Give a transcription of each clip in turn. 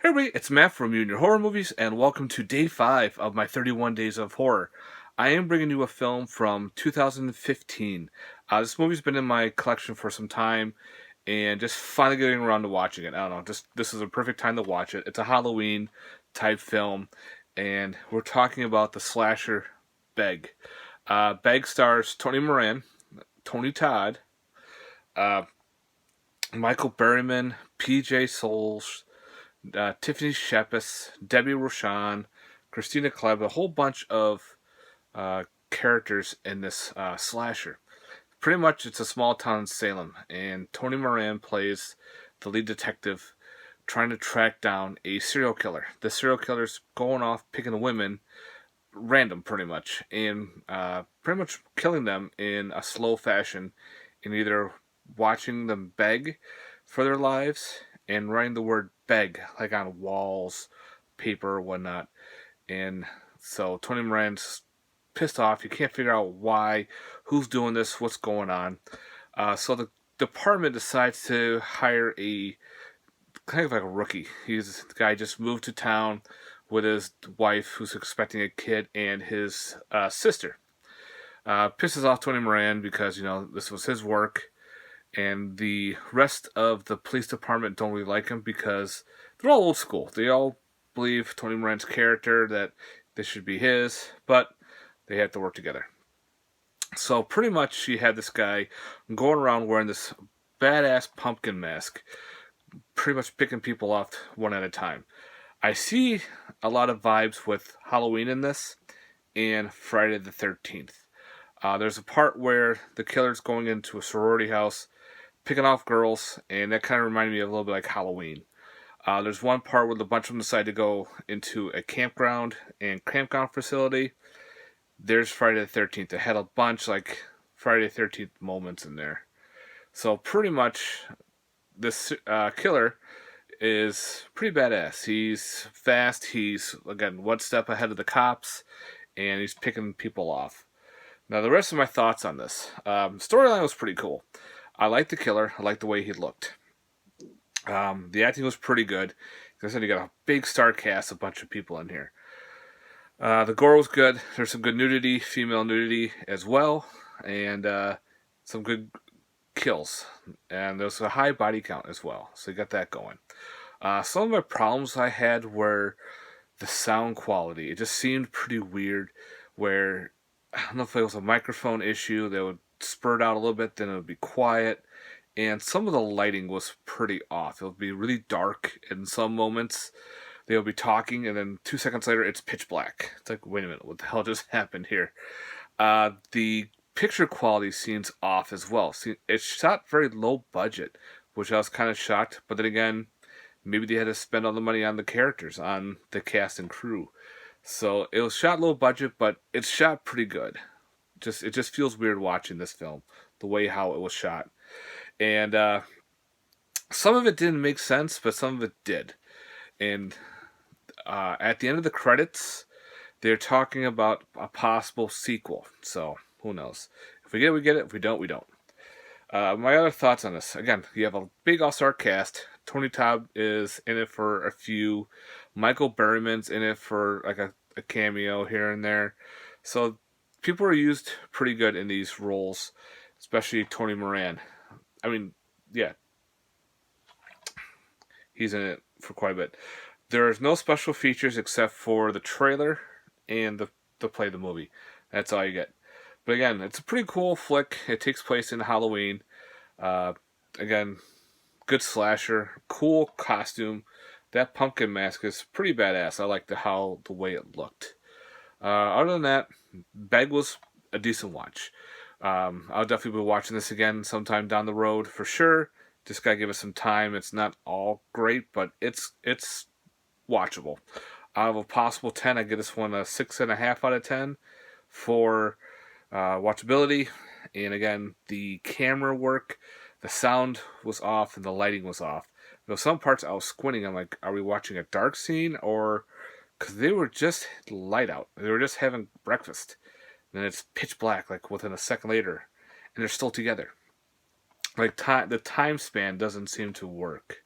Hey everybody, it's Matt from Union Horror Movies, and welcome to day 5 of my 31 Days of Horror. I am bringing you a film from 2015. This movie's been in my collection for some time, and just finally getting around to watching it. I don't know, just this is a perfect time to watch it. It's a Halloween type film, and we're talking about the slasher Beg. Beg stars Tony Moran, Tony Todd, uh, Michael Berryman, P.J. Souls, Tiffany Shepis, Debbie Rochon, Christina Kleb, a whole bunch of characters in this slasher. Pretty much, it's a small town in Salem, and Tony Moran plays the lead detective trying to track down a serial killer. The serial killer's going off picking women, random pretty much, and pretty much killing them in a slow fashion, in either watching them beg for their lives and writing the word beg like on walls, paper, or whatnot. And so Tony Moran's pissed off. He can't figure out why, who's doing this, what's going on. So the department decides to hire a kind of like a rookie. He's the guy just moved to town with his wife, who's expecting a kid, and his sister. Pisses off Tony Moran because this was his work, and the rest of the police department don't really like him because they're all old school. They all believe Tony Moran's character that this should be his, but they have to work together. So pretty much, you had this guy going around wearing this badass pumpkin mask, pretty much picking people off one at a time. I see a lot of vibes with Halloween in this and Friday the 13th. There's a part where the killer's going into a sorority house, picking off girls, and that kind of reminded me of a little bit like Halloween. There's one part where a bunch of them decide to go into a campground and campground facility. There's Friday the 13th. It had a bunch like Friday the 13th moments in there. So pretty much, this killer is pretty badass. He's fast. He's, again, one step ahead of the cops, and he's picking people off. Now, the rest of my thoughts on this. Storyline was pretty cool. I liked the killer. I liked the way he looked. The acting was pretty good. Like I said, you got a big star cast, a bunch of people in here. The gore was good. There's some good nudity, female nudity as well, and some good kills. And there's a high body count as well, so you got that going. Some of my problems I had were the sound quality. It just seemed pretty weird, where I don't know if it was a microphone issue that would spurt out a little bit, then it would be quiet. And some of the lighting was pretty off. It would be really dark in some moments. They would be talking, and then 2 seconds later, it's pitch black. It's like, wait a minute, what the hell just happened here? The picture quality seems off as well. See, it's shot very low budget, which I was kind of shocked. But then again, maybe they had to spend all the money on the characters, on the cast and crew. So it was shot low budget, but it's shot pretty good. It just feels weird watching this film, the way how it was shot, and some of it didn't make sense, but some of it did. And at the end of the credits, they're talking about a possible sequel. So who knows? If we get it, we get it. If we don't, we don't. My other thoughts on this. Again, you have a big all-star cast. Tony Todd is in it for a few. Michael Berryman's in it for like a cameo here and there. So people are used pretty good in these roles, especially Tony Moran. I mean, yeah, he's in it for quite a bit. There's no special features except for the trailer and the play of the movie. That's all you get. But again, it's a pretty cool flick. It takes place in Halloween. Uh, Again, good slasher, cool costume. That pumpkin mask is pretty badass. I like the way it looked. Other than that, Beg was a decent watch. I'll definitely be watching this again sometime down the road for sure. Just gotta give it some time. It's not all great, but it's watchable. Out of a possible 10, I give this one a 6.5 out of 10 for watchability. And again, the camera work, the sound was off, and the lighting was off. Some parts I was squinting. I'm like, are we watching a dark scene? Or because they were just light out. They were just having breakfast. And then it's pitch black, like within a second later. And they're still together. Like the time span doesn't seem to work.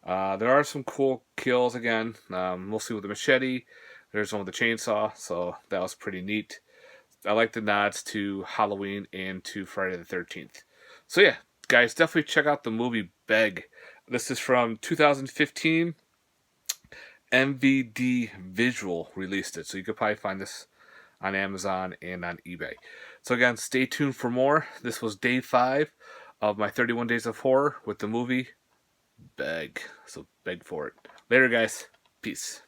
There are some cool kills again, mostly with the machete. There's one with the chainsaw, so that was pretty neat. I like the nods to Halloween and to Friday the 13th. So yeah, guys, definitely check out the movie Beg. This is from 2015. MVD Visual released it, so you could probably find this on Amazon and on eBay. So again, stay tuned for more. This was day 5 of my 31 Days of Horror with the movie Beg. So beg for it. Later, guys. Peace.